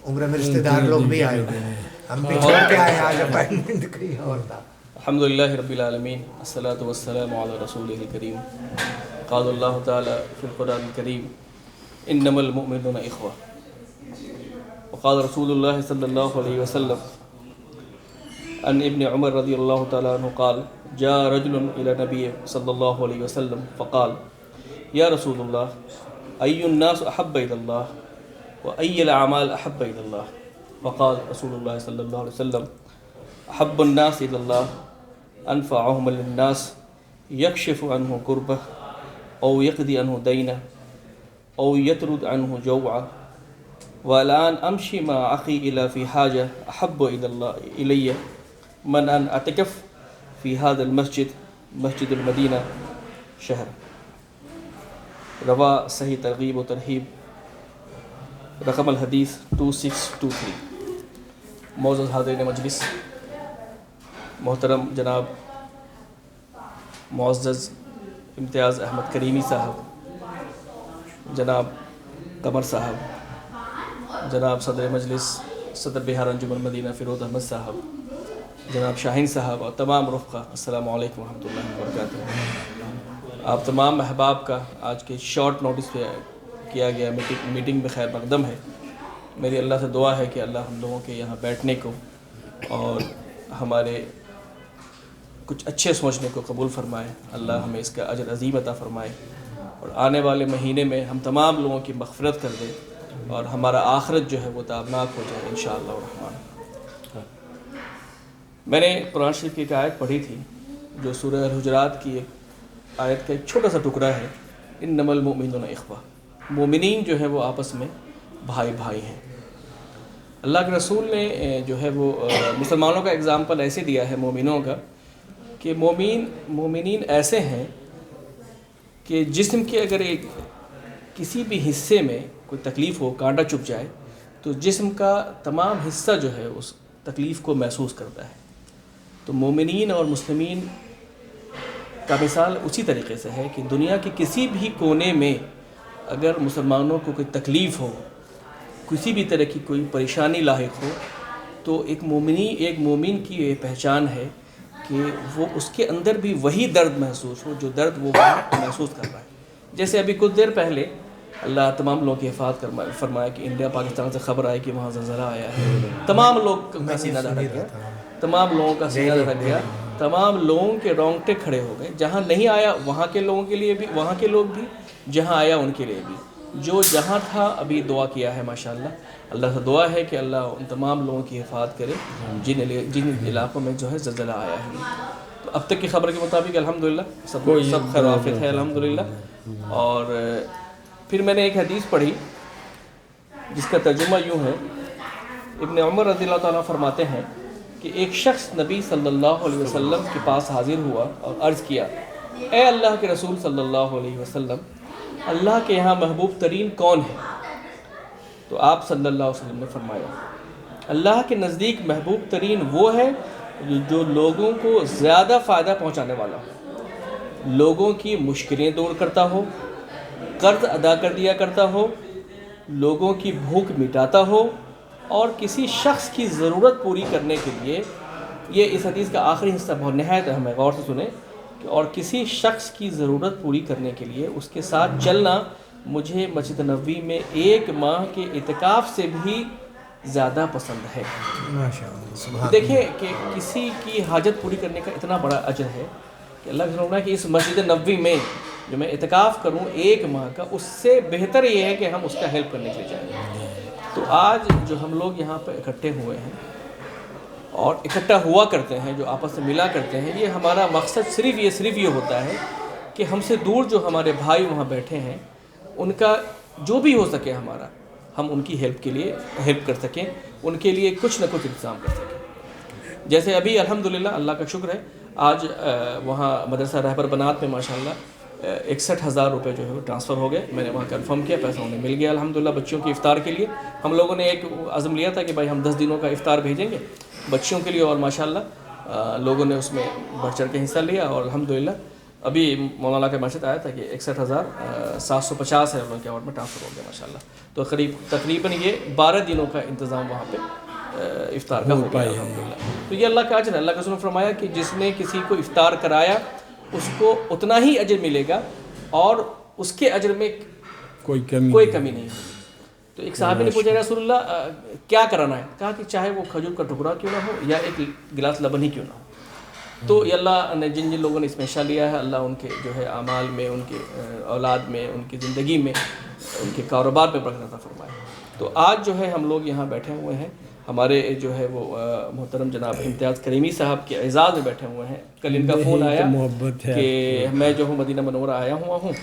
عمرے میں رشتہ دار لوگ بھی آئے ہوئے ہیں، ہم بھی چھوڑ کے آئے آج اپائنٹمنٹ کہیں اور تھا. الحمدللہ رب العالمین الصلاۃ والسلام علی رسولہ الکریم. قال اللہ تعالی فی القرآن الکریم انما المؤمنون اخوہ. وقال رسول اللہ صلی اللہ علیہ وسلم عن ابن عمر رضی اللہ تعالی عنہ قال جاء رجل الى نبی صلی اللہ علیہ وسلم فقال یا رسول اللہ ای الناس احب الی اللہ وای الاعمال احب الی اللہ. فقال رسول اللہ صلی اللہ علیہ وسلم احب الناس الی اللہ انفعهم للناس یکشف عنہ کربہ او یقضی عنہ دینہ او یطرد عنہ جوعہ. والآن امشی مع اخی الی فی حاجہ احب الی من ان اعتکف فی هذا المسجد مسجد المدینہ شہر. روا صحیح ترغیب و ترہیب رقم الحدیث 2623. معزز حاضرین مجلس، محترم جناب معزز امتیاز احمد کریمی صاحب، جناب قمر صاحب، جناب صدر مجلس صدر بہار انجمن مدینہ فیروز احمد صاحب، جناب شاہین صاحب اور تمام رفقا، السلام علیکم ورحمۃ اللہ وبرکاتہ. آپ تمام احباب کا آج کے شارٹ نوٹس پہ کیا گیا میٹنگ میں خیر مقدم ہے. میری اللہ سے دعا ہے کہ اللہ ہم لوگوں کے یہاں بیٹھنے کو اور ہمارے کچھ اچھے سوچنے کو قبول فرمائے. اللہ ہمیں اس کا اجر عظیم عطا فرمائے اور آنے والے مہینے میں ہم تمام لوگوں کی مغفرت کر دے اور ہمارا آخرت جو ہے وہ تابناک ہو جائے انشاءاللہ الرحمن. میں نے قرآن شریف کی ایک آیت پڑھی تھی جو سورہ الحجرات کی ایک آیت کا ایک چھوٹا سا ٹکڑا ہے. انما المؤمنون اخوہ، مومنین جو ہے وہ آپس میں بھائی بھائی ہیں. اللہ کے رسول نے جو ہے وہ مسلمانوں کا اگزامپل ایسے دیا ہے مومنوں کا کہ مومنین ایسے ہیں کہ جسم کے اگر ایک کسی بھی حصے میں کوئی تکلیف ہو، کانٹا چبھ جائے تو جسم کا تمام حصہ جو ہے اس تکلیف کو محسوس کرتا ہے. تو مومنین اور مسلمین کا مثال اسی طریقے سے ہے کہ دنیا کے کسی بھی کونے میں اگر مسلمانوں کو کوئی تکلیف ہو، کسی بھی طرح کی کوئی پریشانی لاحق ہو، تو ایک مومن کی یہ پہچان ہے کہ وہ اس کے اندر بھی وہی درد محسوس ہو جو درد وہ محسوس کر رہا ہے. جیسے ابھی کچھ دیر پہلے اللہ تمام لوگوں کی حفاظت فرمایا کہ انڈیا پاکستان سے خبر آئی کہ وہاں زلزلہ آیا ہے. تمام لوگ کا سینہ دھڑک گیا، تمام لوگوں کا سینہ دھڑک گیا، تمام لوگوں کے رونگٹے کھڑے ہو گئے. جہاں نہیں آیا وہاں کے لوگوں کے لیے بھی، وہاں کے لوگ بھی، جہاں آیا ان کے لیے بھی. جو جہاں تھا ابھی دعا کیا ہے ماشاءاللہ. اللہ سے دعا ہے کہ اللہ ان تمام لوگوں کی حفاظت کرے جن علاقوں میں جو ہے زلزلہ آیا ہے. تو اب تک کی خبر کے مطابق الحمدللہ سب خیر وافیت ہے الحمدللہ. اور پھر میں نے ایک حدیث پڑھی جس کا ترجمہ یوں ہے. ابن عمر رضی اللہ تعالیٰ فرماتے ہیں کہ ایک شخص نبی صلی اللہ علیہ وسلم کے پاس حاضر ہوا اور عرض کیا، اے اللہ کے رسول صلی اللہ علیہ وسلم، اللہ کے یہاں محبوب ترین کون ہے؟ تو آپ صلی اللہ علیہ وسلم نے فرمایا، اللہ کے نزدیک محبوب ترین وہ ہے جو لوگوں کو زیادہ فائدہ پہنچانے والا ہو، لوگوں کی مشکلیں دور کرتا ہو، قرض ادا کر دیا کرتا ہو، لوگوں کی بھوک مٹاتا ہو، اور کسی شخص کی ضرورت پوری کرنے کے لیے، یہ اس حدیث کا آخری حصہ بہت نہایت اہم ہے، غور سے سنیں، اور کسی شخص کی ضرورت پوری کرنے کے لیے اس کے ساتھ چلنا مجھے مسجد نبوی میں 1 ماہ کے اعتکاف سے بھی زیادہ پسند ہے. دیکھیں کہ کسی کی حاجت پوری کرنے کا اتنا بڑا اجر ہے کہ اللہ کا فرمان ہے کہ اس مسجد نبوی میں جو میں اعتکاف کروں 1 ماہ کا، اس سے بہتر یہ ہے کہ ہم اس کا ہیلپ کرنے کے لیے جائیں. تو آج جو ہم لوگ یہاں پہ اکٹھے ہوئے ہیں اور اکٹھا ہوا کرتے ہیں، جو آپس میں ملا کرتے ہیں، یہ ہمارا مقصد صرف یہ ہوتا ہے کہ ہم سے دور جو ہمارے بھائی وہاں بیٹھے ہیں، ان کا جو بھی ہو سکے ہم ان کی ہیلپ کر سکیں، ان کے لیے کچھ نہ کچھ انتظام کر سکیں. جیسے ابھی الحمدللہ اللہ کا شکر ہے، آج وہاں مدرسہ رہبر بنات میں ماشاءاللہ 61,000 روپے جو ہے وہ ٹرانسفر ہو گئے. میں نے وہاں کنفرم کیا، پیسہ انہیں مل گیا الحمدللہ بچیوں کی افطار کے لیے. ہم لوگوں نے ایک عزم لیا تھا کہ بھائی ہم 10 دنوں کا افطار بھیجیں گے بچیوں کے لیے، اور ماشاءاللہ لوگوں نے اس میں بڑھ چڑھ کے حصہ لیا اور الحمدللہ ابھی مولانا کا میسج آیا تھا کہ 61,750 ہے ان کے اکاؤنٹ میں ٹرانسفر ہو گیا ماشاءاللہ. تو تقریباً یہ 12 دنوں کا انتظام وہاں پہ افطار کا ہو گیا الحمدللہ. تو یہ اللہ کا اجر ہے. اللہ کے رسول نے فرمایا کہ جس نے کسی کو افطار کرایا اس کو اتنا ہی اجر ملے گا اور اس کے اجر میں کوئی کمی نہیں ہوگی. تو ایک صحابی نے پوچھا رسول اللہ کیا کرانا ہے؟ کہا کہ چاہے وہ کھجور کا ٹکڑا کیوں نہ ہو یا ایک گلاس لبن ہی کیوں نہ ہو. تو یہ اللہ نے جن لوگوں نے اس میں حصہ لیا ہے اللہ ان کے جو ہے اعمال میں، ان کے اولاد میں، ان کی زندگی میں، ان کے کاروبار میں برکت عطا فرمائے. تو آج جو ہے ہم لوگ یہاں بیٹھے ہوئے ہیں، ہمارے جو ہے وہ محترم جناب امتیاز کریمی صاحب کے اعزاز میں بیٹھے ہوئے ہیں. کل ان کا فون آیا کہ میں جو ہوں مدینہ منورہ آیا ہوا ہوں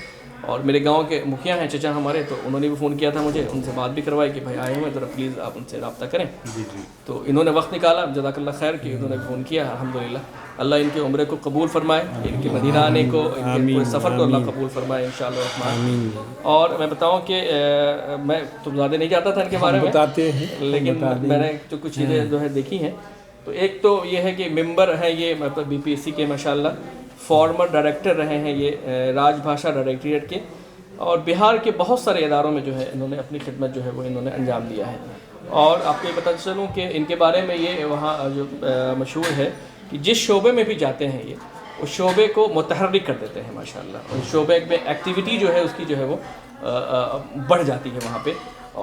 اور میرے گاؤں کے مکھیا ہیں چچا ہمارے، تو انہوں نے بھی فون کیا تھا مجھے، ان سے بات بھی کروائی کہ بھائی آئے ہوئے ذرا پلیز آپ ان سے رابطہ کریں. تو انہوں نے وقت نکالا، جزاک اللہ خیر کہ انہوں نے فون کیا. الحمدللہ اللہ ان کے عمرے کو قبول فرمائے، ان کے مدینہ آنے کو، ان کے سفر کو اللہ قبول فرمائے انشاءاللہ الرحمن. اور میں بتاؤں کہ میں تو زیادہ نہیں جاتا تھا ان کے بارے میں، لیکن میں نے جو کچھ چیزیں جو ہے دیکھی ہیں، تو ایک تو یہ ہے کہ ممبر ہیں یہ مطلب BPSC کے ماشاءاللہ، فارمر ڈائریکٹر رہے ہیں یہ راج بھاشا ڈائریکٹریٹ کے، اور بہار کے بہت سارے اداروں میں جو ہے انہوں نے اپنی خدمت جو ہے وہ انہوں نے انجام دیا ہے. اور آپ کو یہ بتا چلوں کہ ان کے بارے میں یہ وہاں جو مشہور ہے کہ جس شعبے میں بھی جاتے ہیں یہ اس شعبے کو متحرک کر دیتے ہیں ماشاءاللہ. اس شعبے میں ایکٹیویٹی جو ہے اس کی جو ہے وہ بڑھ جاتی ہے وہاں پہ.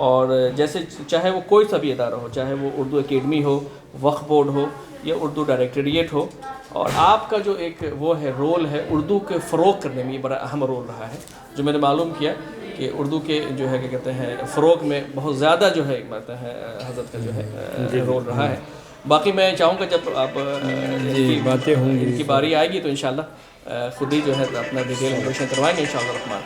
اور جیسے چاہے وہ کوئی سا بھی ادارہ ہو، چاہے وہ اردو اکیڈمی ہو، وقف بورڈ ہو یا اردو ڈائریکٹریٹ ہو، اور آپ کا جو ایک وہ ہے رول ہے اردو کے فروغ کرنے میں، یہ بڑا اہم رول رہا ہے. جو میں نے معلوم کیا کہ اردو کے جو ہے کیا کہتے ہیں فروغ میں بہت زیادہ جو ہے بات ہے حضرت کا جو ہے رول رہا ہے. باقی میں چاہوں گا جب آپ باتیں ہوں گی، ان کی باری آئے گی تو انشاءاللہ خود ہی جو ہے اپنا ڈیٹیل انٹروڈکشن کروائیں گے انشاءاللہ الرحمن.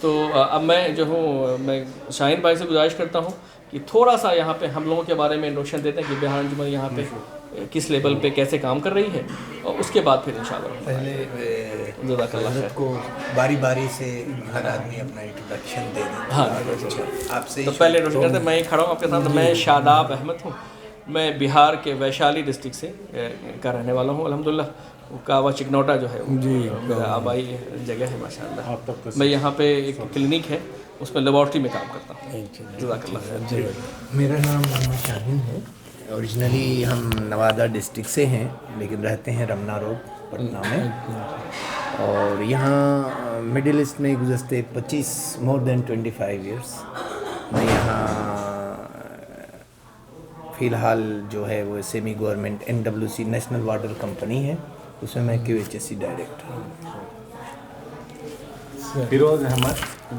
تو اب میں جو ہوں میں شاہین بھائی سے گزارش کرتا ہوں کہ تھوڑا سا یہاں پہ ہم لوگوں کے بارے میں انٹروڈکشن دیتے ہیں کہ بہار انجمن یہاں پہ کس لیول پہ کیسے کام کر رہی ہے، اور اس کے بعد پھر انشاءاللہ پہلے جزاک اللہ خیر کو باری باری سے ہر آدمی اپنا انٹروڈکشن دے دیں. ہاں آپ سے تو پہلے انٹروڈکشن کرتے ہیں. میں کھڑا ہوں آپ کے ساتھ. میں شاداب احمد ہوں، میں بہار کے ویشالی ڈسٹرکٹ سے کا رہنے والا ہوں الحمدللہ. کاوا چکنوٹا جو ہے میرا آبائی جگہ ہے ماشاءاللہ. میں یہاں پہ ایک کلینک ہے اس میں لیبارٹری میں کام کرتا ہوں. جزاک اللہ خیر. میرا نام محمد شاہین ہے. اوریجنلی ہم نوادہ ڈسٹرکٹ سے ہیں لیکن رہتے ہیں رمنا روڈ پٹنہ میں، اور یہاں مڈل ایسٹ میں گزشتے 25 ایئرس میں یہاں فی الحال جو ہے وہ semi government NWC national water company ہے، اس میں QHSE ڈائریکٹر ہوں. فیروز احمد،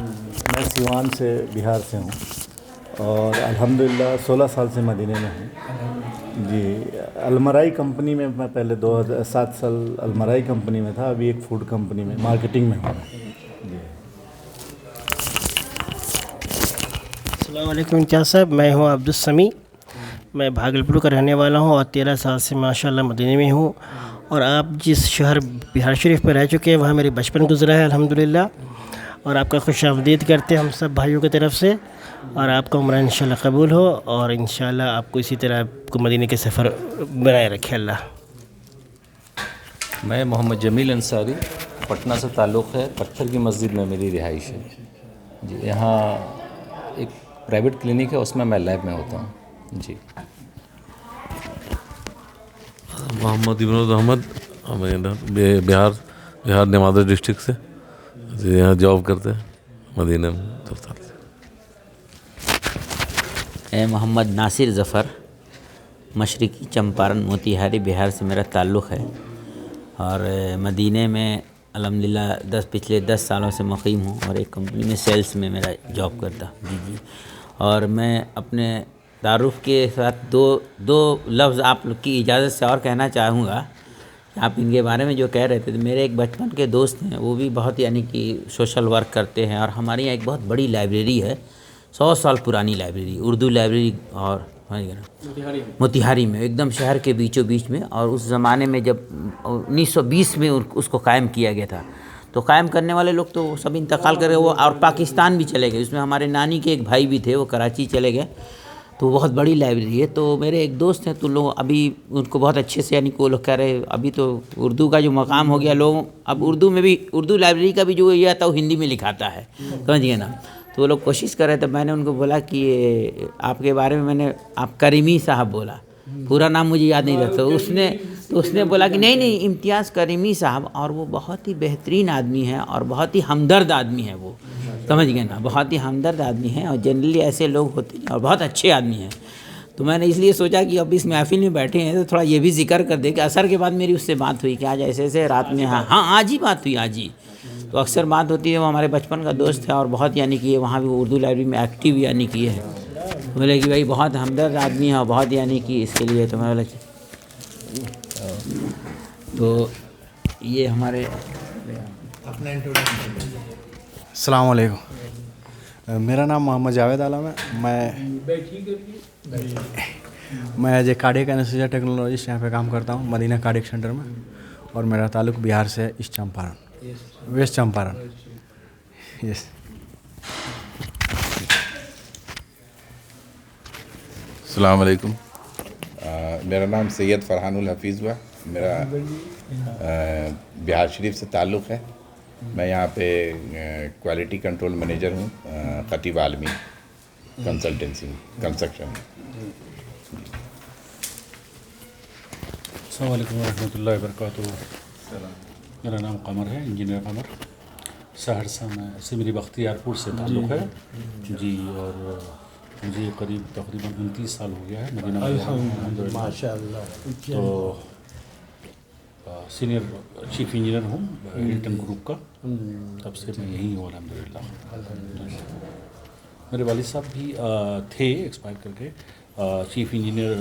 میں سیوان سے بہار سے ہوں اور الحمدللہ 16 سال سے مدینہ میں ہوں. جی المرائی کمپنی میں میں پہلے 7 سال المرائی کمپنی میں تھا، ابھی ایک فوڈ کمپنی میں مارکیٹنگ میں ہوں. جی السلام علیکم امتیاز صاحب، میں ہوں عبدالسمیع، میں بھاگلپور کا رہنے والا ہوں اور 13 سال سے ماشاءاللہ مدینہ میں ہوں. اور آپ جس شہر بہار شریف میں رہ چکے ہیں وہاں میری بچپن گزرا ہے الحمدللہ، اور آپ کا خوش آمدید کرتے ہیں ہم سب بھائیوں کی طرف سے، اور آپ کا عمرہ انشاءاللہ قبول ہو، اور انشاءاللہ آپ کو اسی طرح آپ کو مدینہ کے سفر بنائے رکھے اللہ. میں محمد جمیل انصاری، پٹنہ سے تعلق ہے، پتھر کی مسجد میں میری رہائش ہے. جی یہاں ایک پرائیویٹ کلینک ہے، اس میں لیب میں ہوتا ہوں. جی محمد ابن احمد، بہار نوادہ ڈسٹرکٹ سے، یہاں جاب کرتے ہیں مدینہ میں 2 سال سے. محمد ناصر ظفر، مشرقی چمپارن موتیہاری بہار سے میرا تعلق ہے، اور مدینہ میں الحمدللہ پچھلے 10 سالوں سے مقیم ہوں، اور ایک کمپنی میں سیلس میں میرا جاب کرتا. جی اور میں اپنے تعارف کے ساتھ دو لفظ آپ لوگ کی اجازت سے اور کہنا چاہوں گا. آپ ان کے بارے میں جو کہہ رہے تھے، تو میرے ایک بچپن کے دوست ہیں، وہ بھی بہت یعنی کہ سوشل ورک کرتے ہیں، اور ہمارے یہاں ایک بہت بڑی لائبریری ہے، 100 سال پرانی لائبریری، اردو لائبریری، اور موتیہاری میں ایک دم شہر کے بیچوں بیچ میں. اور اس زمانے میں جب 1920 میں اس کو قائم کیا گیا تھا، تو قائم کرنے والے لوگ تو سب انتقال کر گئے، وہ اور پاکستان بھی چلے گئے. اس میں ہمارے نانی کے ایک بھائی بھی تھے، وہ کراچی چلے گئے. تو وہ بہت بڑی لائبریری ہے. تو میرے ایک دوست ہیں تو لوگ ابھی ان کو بہت اچھے سے یعنی کہ وہ لوگ کہہ رہے ابھی تو اردو کا جو مقام ہو گیا لوگوں اب اردو میں بھی اردو لائبریری کا بھی جو یہ آتا ہے وہ ہندی میں لکھاتا ہے, سمجھ گئے نا. تو وہ لوگ کوشش کر رہے تھے. میں نے ان کو بولا کہ آپ کے بارے میں نے آپ کریمی صاحب بولا, پورا نام مجھے یاد نہیں رہتا. اس نے بولا کہ نہیں امتیاز کریمی صاحب, اور وہ بہت ہی بہترین آدمی ہے اور بہت ہی ہمدرد آدمی ہے وہ, سمجھ گئے نا, بہت ہی ہمدرد آدمی ہیں اور جنرلی ایسے لوگ ہوتے ہیں اور بہت اچھے آدمی ہیں. تو میں نے اس لیے سوچا کہ اب اس محفل میں بیٹھے ہیں تو تھوڑا یہ بھی ذکر کر دے کہ عصر کے بعد میری اس سے بات ہوئی کہ آج ایسے ایسے رات میں ہاں آج ہی بات ہوئی آج ہی. تو اکثر بات ہوتی ہے, وہ ہمارے بچپن کا دوست ہے اور بہت یعنی کہ وہاں بھی اردو لائبریری میں ایکٹیو یعنی کہ ہے. بولے کہ بھائی بہت ہمدرد آدمی ہے اور بہت یعنی کہ اس کے لیے تو میں بولا تو یہ ہمارے السلام علیکم. میرا نام محمد جاوید عالم ہے. میں as a cardiac anaesthesia technologist یہاں پہ کام کرتا ہوں مدینہ کارڈیک سینٹر میں, اور میرا تعلق بہار سے ہے, ایسٹ چمپارن, ویسٹ چمپارن. یس. السلام علیکم. میرا نام سید فرحان الحفیظ ہوا. میرا بہار شریف سے تعلق ہے. میں یہاں پہ کوالٹی کنٹرول مینیجر ہوں خطیب عالمی کنسلٹنسی کنسٹرکشن. السلام علیکم ورحمۃ اللہ وبرکاتہ. میرا نام قمر ہے, انجینئر قمر. سہرسہ میں سمری بختیار پور سے تعلق ہے جی, اور مجھے قریب تقریباً 29 سال ہو گیا ہے مدینہ میں. ماشاء اللہ. تو سینئر چیف انجینئر ہوں ہلٹن گروپ کا, تب سے میں یہیں ہوں الحمدللہ. میرے والد صاحب بھی تھے ایکسپائر کر کے, chief engineer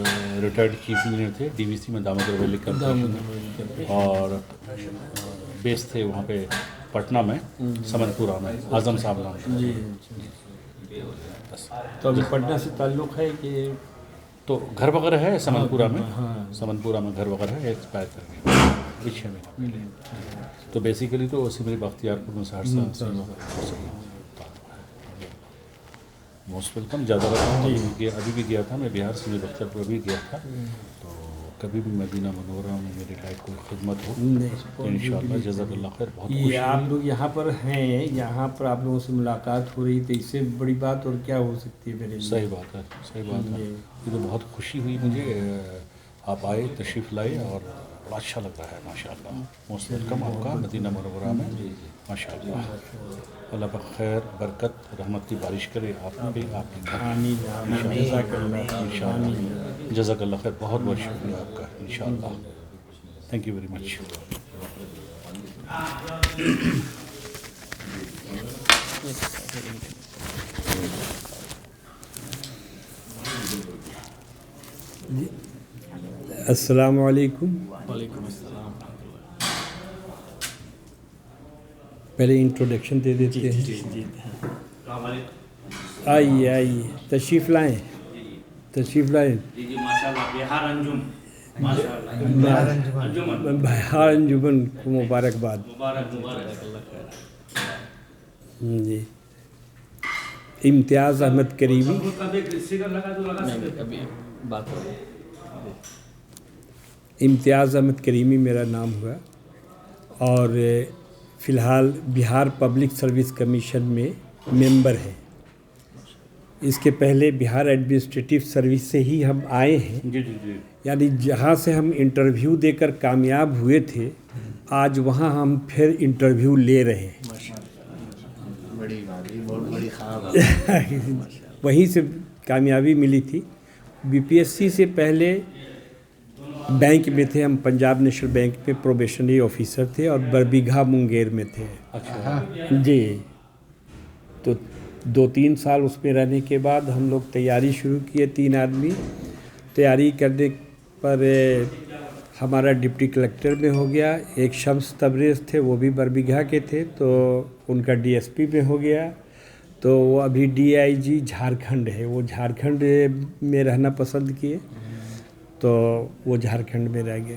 retired chief engineer تھے ڈی وی سی میں دامودر ویلی کارپوریشن, اور بیس تھے وہاں پہ پٹنہ میں سمن پورہ میں اعظم صاحب نام. جی. تو ابھی پٹنہ سے تعلق ہے کہ تو گھر وغیرہ ہے سمن پورہ میں, سمن پورہ میں گھر وغیرہ ہے, ایکسپائر کر کے 6 مہینے. تو بیسیکلی تو سمری بختیار پور میں سہرسہ موسٹ ویلکم. زیادہ ابھی بھی گیا تھا میں بہار سے, بختیار پور ابھی گیا تھا. تو کبھی بھی مدینہ منورہ میں میری لائف کوئی خدمت ہو تو انشاءاللہ جزاک اللہ خیر. بہت خوشی. آپ لوگ یہاں پر ہیں, یہاں پر آپ لوگوں سے ملاقات ہو رہی تو اس سے بڑی بات اور کیا ہو سکتی ہے میرے لیے. صحیح بات ہے, صحیح بات ہے. یہ تو بہت خوشی ہوئی مجھے, آپ آئے, تشریف لائے, اور بڑا اچھا لگ رہا ہے ماشاء اللہ. موسٹ ویلکم آپ کا مدینہ منورہ میں ماشاء اللہ. اللہ پر خیر برکت رحمت کی بارش کرے آپ نے بھی, آپ کے گھر. جزاک اللہ خیر. بہت بہت شکریہ آپ کا انشاء اللہ. Thank you very much. السلام علیکم. وعلیکم السلام. پہلے انٹروڈکشن دے دیتے ہیں. آئیے تشریف لائیں, تشریف لائیں. بہار انجمن کو مبارکباد. جی. امتیاز احمد کریمی. امتیاز احمد کریمی میرا نام ہوا, اور فی الحال بہار پبلک سروس کمیشن میں ممبر ہے. اس کے پہلے بہار ایڈمنسٹریٹو سروس سے ہی ہم آئے ہیں. یعنی جہاں سے ہم انٹرویو دے کر کامیاب ہوئے تھے, آج وہاں ہم پھر انٹرویو لے رہے ہیں. وہیں سے کامیابی ملی تھی. بی پی ایس سی سے پہلے بینک میں تھے ہم, پنجاب نیشنل بینک میں پروبیشنری آفیسر تھے, اور بربیگھا منگیر میں تھے. جی. تو 2-3 سال اس میں رہنے کے بعد ہم لوگ تیاری شروع کیے, 3 آدمی. تیاری کرنے پر ہمارا ڈپٹی کلکٹر میں ہو گیا. ایک شمس تبریز تھے, وہ بھی بربیگھا کے تھے, تو ان کا ڈی ایس پی میں ہو گیا. تو وہ ابھی ڈی آئی جی جھارکھنڈ ہے, وہ جھارکھنڈ میں رہنا پسند کیے, تو وہ جھارکھنڈ میں رہ گئے.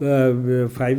5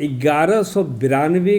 1192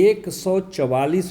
144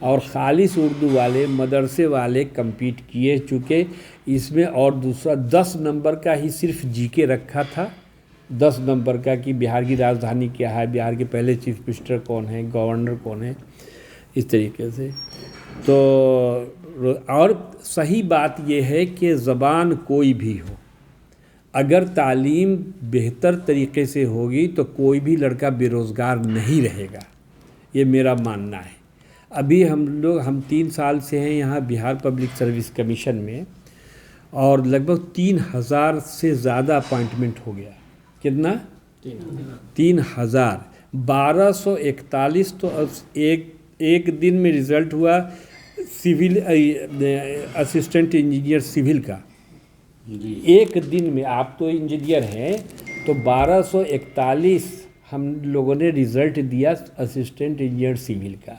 اور خالص اردو والے مدرسے والے کمپیٹ کیے، چونکہ اس میں اور دوسرا 10 نمبر کا ہی صرف جی کے رکھا تھا، 10 نمبر کا کہ بہار کی راجدھانی کیا ہے، بہار کے پہلے چیف منسٹر کون ہیں، گورنر کون ہے، اس طریقے سے۔ تو اور صحیح بات یہ ہے کہ زبان کوئی بھی ہو، اگر تعلیم بہتر طریقے سے ہوگی تو کوئی بھی لڑکا بے روزگار نہیں رہے گا، یہ میرا ماننا ہے۔ ابھی ہم 3 سال سے ہیں یہاں بہار پبلک سروس کمیشن میں، اور لگ بھگ 3000 سے زیادہ اپائنٹمنٹ ہو گیا۔ کتنا؟ 3000۔ 1241 تو ایک دن میں رزلٹ ہوا سول اسسٹنٹ انجینئر سول کا، ایک دن میں۔ آپ تو انجینئر ہیں، تو 1241 ہم لوگوں نے رزلٹ دیا اسسٹنٹ انجینئر سول کا،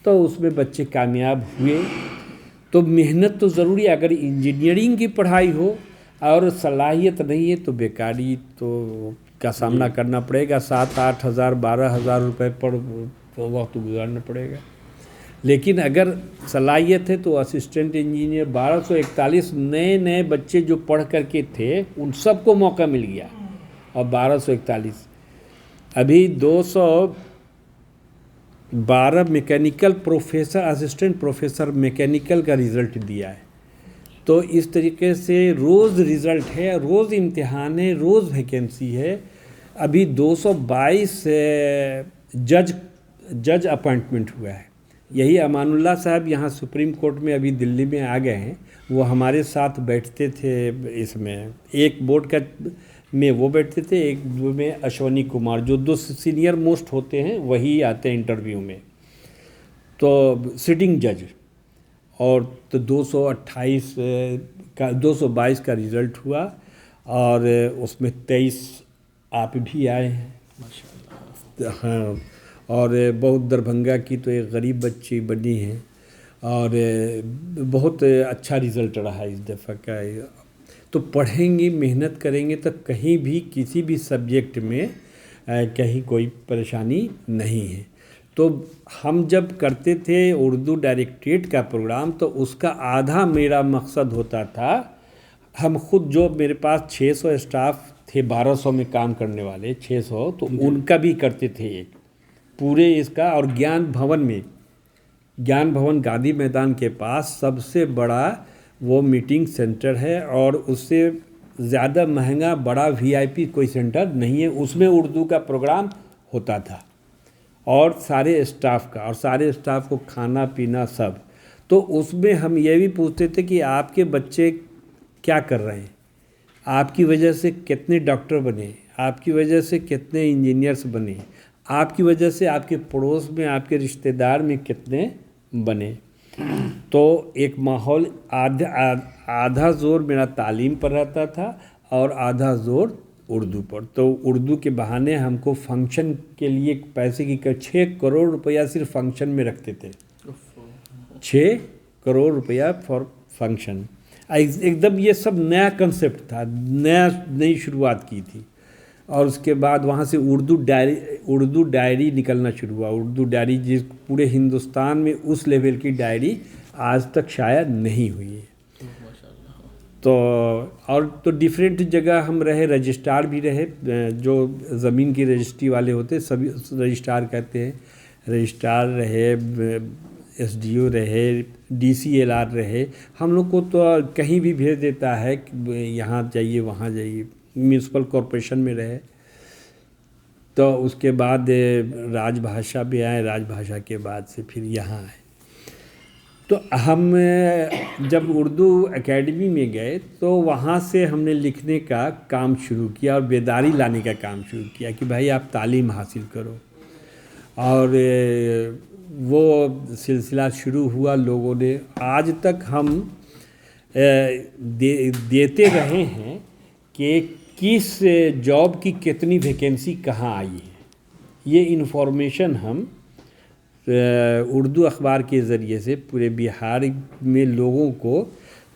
تو اس میں بچے کامیاب ہوئے۔ تو محنت تو ضروری ہے، اگر انجینئرنگ کی پڑھائی ہو اور صلاحیت نہیں ہے تو بیکاری کا سامنا کرنا پڑے گا، 7-8 ہزار 12 ہزار روپے پر وقت گزارنا پڑے گا۔ لیکن اگر صلاحیت ہے تو اسسٹنٹ انجینئر 1241 نئے بچے جو پڑھ کر کے تھے ان سب کو موقع مل گیا، اور 1241 ابھی 212 mechanical professor assistant professor mechanical کا رزلٹ دیا ہے۔ تو اس طریقے سے روز رزلٹ ہے، روز امتحان ہے، روز ویکینسی ہے۔ ابھی 222 جج اپائنٹمنٹ ہوا ہے۔ یہی امان اللہ صاحب یہاں سپریم کورٹ میں ابھی دلی میں آ گئے ہیں، وہ ہمارے ساتھ بیٹھتے تھے، اس میں ایک بورڈ کا میں وہ بیٹھتے تھے، ایک میں اشونی کمار، جو 2 سینئر موسٹ ہوتے ہیں وہی آتے ہیں انٹرویو میں، تو سٹنگ جج۔ اور تو 222 کا رزلٹ ہوا، اور اس میں 23 آپ بھی آئے ہیں ہاں، اور بہت دربھنگہ کی تو ایک غریب بچی بنی ہے، اور بہت اچھا رزلٹ رہا اس دفعہ کا۔ تو پڑھیں گے، محنت کریں گے تو کہیں بھی کسی بھی سبجیکٹ میں کہیں کوئی پریشانی نہیں ہے۔ تو ہم جب کرتے تھے اردو ڈائریکٹریٹ کا پروگرام، تو اس کا آدھا میرا مقصد ہوتا تھا، ہم خود جو میرے پاس 600 اسٹاف تھے 1200 میں کام کرنے والے 600، تو ان کا بھی کرتے تھے ایک پورے اس کا۔ اور گیان بھون گاندھی میدان کے پاس سب سے بڑا وہ میٹنگ سینٹر ہے، اور اس سے زیادہ مہنگا بڑا VIP کوئی سینٹر نہیں ہے، اس میں اردو کا پروگرام ہوتا تھا، اور سارے اسٹاف کو کھانا پینا سب۔ تو اس میں ہم یہ بھی پوچھتے تھے کہ آپ کے بچے کیا کر رہے ہیں، آپ کی وجہ سے کتنے ڈاکٹر بنے، آپ کی وجہ سے کتنے انجینئرس بنے، آپ کی وجہ سے آپ کے پڑوس میں آپ کے رشتہ دار میں کتنے بنے۔ تو ایک ماحول آدھا زور میرا تعلیم پر رہتا تھا، اور آدھا زور اردو پر۔ تو اردو کے بہانے ہم کو فنکشن کے لیے پیسے کی 6 کروڑ روپیہ صرف فنکشن میں رکھتے تھے، 6 کروڑ روپیہ فار فنکشن۔ ایک دم یہ سب نیا کنسیپٹ تھا، نئی شروعات کی تھی۔ اور اس کے بعد وہاں سے اردو ڈائری نکلنا شروع ہوا، اردو ڈائری جس پورے ہندوستان میں اس لیول کی ڈائری آج تک شاید نہیں ہوئی ہے۔ تو ڈیفرنٹ جگہ ہم رہے، رجسٹرار بھی رہے، جو زمین کی رجسٹری والے ہوتے سبھی رجسٹرار کہتے ہیں، رجسٹرار رہے، SDO رہے، DCLR رہے۔ ہم لوگ کو تو کہیں بھی بھیج دیتا ہے کہ یہاں جائیے وہاں جائیے، میونسپل کارپوریشن میں رہے۔ تو اس کے بعد راج بھاشا بھی آئے، راج بھاشا کے بعد سے پھر یہاں آئے۔ تو ہم جب اردو اکیڈمی میں گئے تو وہاں سے ہم نے لکھنے کا کام شروع کیا، اور بیداری لانے کا کام شروع کیا کہ بھائی آپ تعلیم حاصل کرو۔ اور وہ سلسلہ شروع ہوا، لوگوں نے آج تک ہم دیتے رہے ہیں کہ کس جاب کی کتنی ویکینسی کہاں آئی ہے، یہ انفارمیشن ہم اردو اخبار کے ذریعے سے پورے بہار میں لوگوں کو،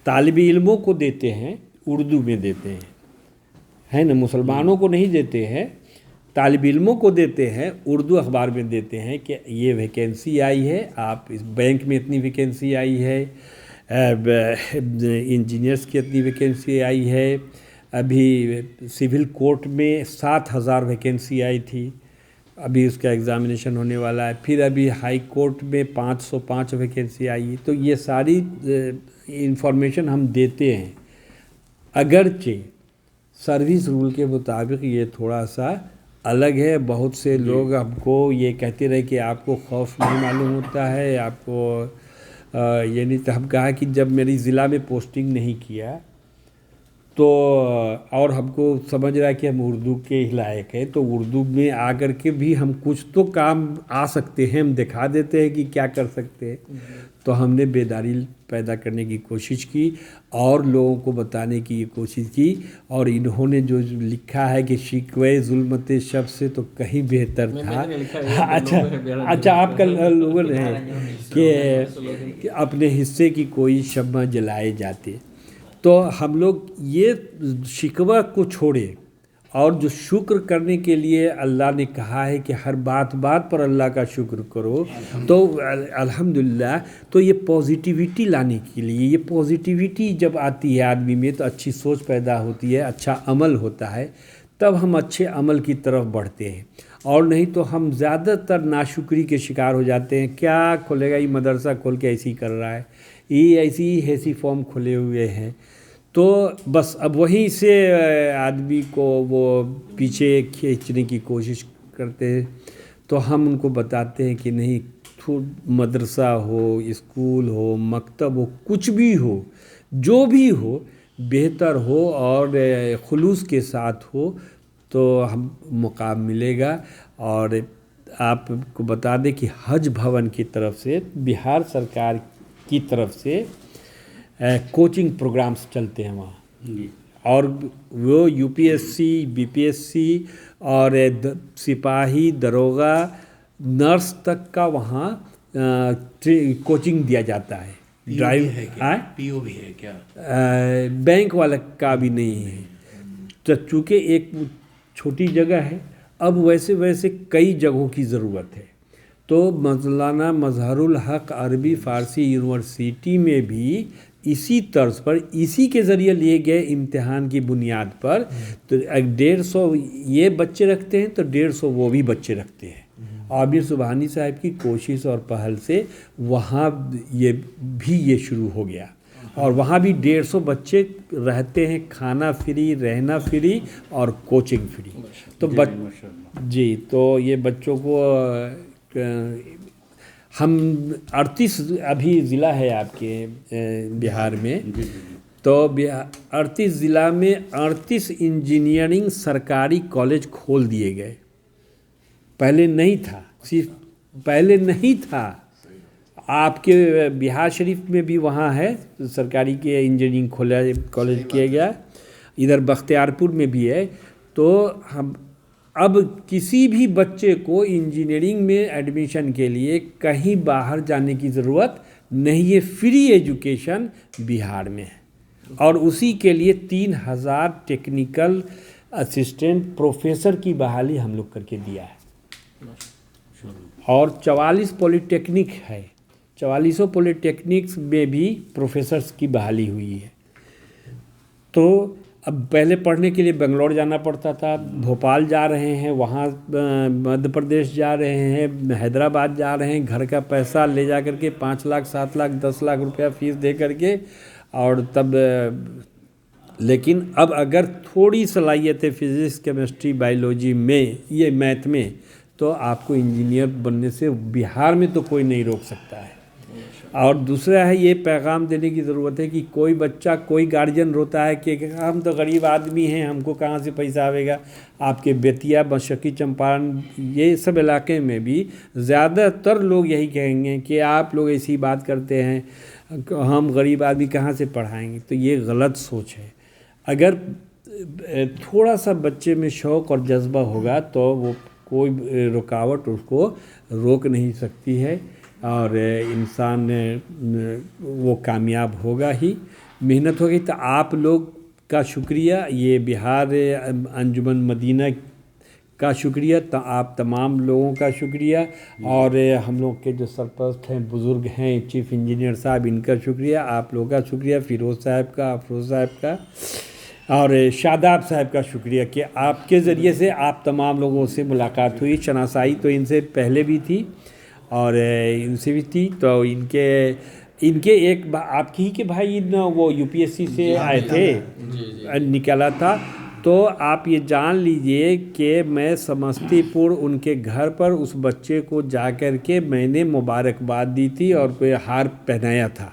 طالب علموں کو دیتے ہیں، اردو میں دیتے ہیں، ہے نا، مسلمانوں کو نہیں دیتے ہیں، طالب علموں کو دیتے ہیں، اردو اخبار میں دیتے ہیں کہ یہ ویکینسی آئی ہے، آپ اس بینک میں اتنی ویکینسی آئی ہے، انجینئرس کی اتنی ویکینسی آئی ہے، ابھی سول کورٹ میں 7,000 ویکینسی آئی تھی، ابھی اس کا ایگزامینیشن ہونے والا ہے، پھر ابھی ہائی کورٹ میں 505 ویکینسی آئی ہے. تو یہ ساری انفارمیشن ہم دیتے ہیں. اگرچہ سروس رول کے مطابق یہ تھوڑا سا الگ ہے. بہت سے لوگ ہم کو یہ کہتے رہے کہ آپ کو خوف نہیں معلوم ہوتا ہے، آپ کو یہ نہیں. تو ہم کہا کہ جب میری ضلع میں پوسٹنگ نہیں کیا تو اور ہم کو سمجھ رہا ہے کہ ہم اردو کے ہی لائق ہیں، تو اردو میں آ کر کے بھی ہم کچھ تو کام آ سکتے ہیں، ہم دکھا دیتے ہیں کہ کیا کر سکتے ہیں. تو ہم نے بیداری پیدا کرنے کی کوشش کی اور لوگوں کو بتانے کی یہ کوشش کی. اور انہوں نے جو لکھا ہے کہ شکوے ظلمت شب سے تو کہیں بہتر تھا. اچھا آپ کا لوگوں نے کہ اپنے حصے کی کوئی شمع جلائے جاتے. تو ہم لوگ یہ شکوہ کو چھوڑے اور جو شکر کرنے کے لیے اللہ نے کہا ہے کہ ہر بات پر اللہ کا شکر کرو. تو الحمدللہ تو یہ پازیٹیوٹی لانے کے لیے، یہ پازیٹیوٹی جب آتی ہے آدمی میں تو اچھی سوچ پیدا ہوتی ہے، اچھا عمل ہوتا ہے، تب ہم اچھے عمل کی طرف بڑھتے ہیں. اور نہیں تو ہم زیادہ تر ناشکری کے شکار ہو جاتے ہیں. کیا کھولے گا یہ مدرسہ کھول کے ایسی کر رہا ہے، یہ ایسی فارم کھلے ہوئے ہیں. تو بس اب وہیں سے آدمی کو وہ پیچھے کھینچنے کی کوشش کرتے ہیں. تو ہم ان کو بتاتے ہیں کہ نہیں، مدرسہ ہو، اسکول ہو، مکتب ہو، کچھ بھی ہو، جو بھی ہو بہتر ہو اور خلوص کے ساتھ ہو تو ہم مقام ملے گا. اور آپ کو بتا دیں کہ حج بھون کی طرف سے، بہار سرکار کی طرف سے کوچنگ پروگرامز چلتے ہیں وہاں. اور وہ U P S C, B P S C اور سپاہی، داروغہ، نرس تک کا وہاں کوچنگ دیا جاتا ہے. پی او بھی ہے کیا؟ بینک والا کا بھی نہیں ہے. تو چونکہ ایک چھوٹی جگہ ہے، اب ویسے کئی جگہوں کی ضرورت ہے. تو مولانا مظہر الحق عربی فارسی یونیورسٹی میں بھی اسی طرز پر، اسی کے ذریعے لیے گئے امتحان کی بنیاد پر تو 150 یہ بچے رکھتے ہیں تو 150 وہ بھی بچے رکھتے ہیں. عابر سبحانی صاحب کی کوشش اور پہل سے وہاں یہ شروع ہو گیا. اور وہاں بھی 150 بچے رہتے ہیں، کھانا فری، رہنا فری اور کوچنگ فری. تو جی، تو یہ بچوں کو ہم 38 ابھی ضلع ہے آپ کے بہار میں، تو 38 ضلع میں 38 انجینئرنگ سرکاری کالج کھول دیے گئے. پہلے نہیں تھا. آپ کے بہار شریف میں بھی وہاں ہے سرکاری کے انجینئرنگ کالج کیا گیا، ادھر بختیار پور میں بھی ہے. تو ہم اب کسی بھی بچے کو انجینئرنگ میں ایڈمیشن کے لیے کہیں باہر جانے کی ضرورت نہیں ہے. فری ایجوکیشن بہار میں ہے. اور اسی کے لیے 3000 ٹیکنیکل اسسٹنٹ پروفیسر کی بحالی ہم لوگ کر کے دیا ہے. اور 44 پولی ٹیکنک ہے، 44 پولی ٹیکنکس میں بھی پروفیسرز کی بحالی ہوئی ہے. تو اب پہلے پڑھنے کے لیے بنگلور جانا پڑتا تھا، بھوپال جا رہے ہیں، وہاں مدھیہ پردیش جا رہے ہیں، حیدرآباد جا رہے ہیں، گھر کا پیسہ لے جا کر کے 5 لاکھ 7 لاکھ 10 لاکھ روپیہ فیس دے کر کے. اور تب لیکن اب اگر تھوڑی صلاحیت ہے فزکس، کیمسٹری، بایولوجی میں، یہ میتھ میں، تو آپ کو انجینئر بننے سے بہار میں تو کوئی نہیں روک سکتا ہے. اور دوسرا ہے یہ پیغام دینے کی ضرورت ہے کہ کوئی بچہ، کوئی گارجین روتا ہے کہ ہم تو غریب آدمی ہیں، ہم کو کہاں سے پیسہ آئے گا. آپ کے بیتیا، مشرقی چمپارن، یہ سب علاقے میں بھی زیادہ تر لوگ یہی کہیں گے کہ آپ لوگ ایسی بات کرتے ہیں، ہم غریب آدمی کہاں سے پڑھائیں گے. تو یہ غلط سوچ ہے. اگر تھوڑا سا بچے میں شوق اور جذبہ ہوگا تو وہ کوئی رکاوٹ اس کو روک نہیں سکتی ہے، اور انسان وہ کامیاب ہوگا ہی. محنت ہوگی. تو آپ لوگ کا شکریہ. یہ بہار انجمن مدینہ کا شکریہ، آپ تمام لوگوں کا شکریہ، اور ہم لوگ کے جو سرپرست ہیں، بزرگ ہیں، چیف انجینئر صاحب، ان کا شکریہ، آپ لوگوں کا شکریہ، فیروز صاحب کا، افروز صاحب کا، اور شاداب صاحب کا شکریہ کہ آپ کے ذریعے سے آپ تمام لوگوں سے ملاقات ہوئی۔ شناسائی تو ان سے پہلے بھی تھی اور ان سے بھی تھی، تو ان کے ایک آپ کی ہی کے بھائی وہ یو پی ایس سی سے آئے تھے، نکالا تھا، تو آپ یہ جان لیجئے کہ میں سمستی پور ان کے گھر پر اس بچے کو جا کر کے میں نے مبارکباد دی تھی اور کوئی ہار پہنایا تھا۔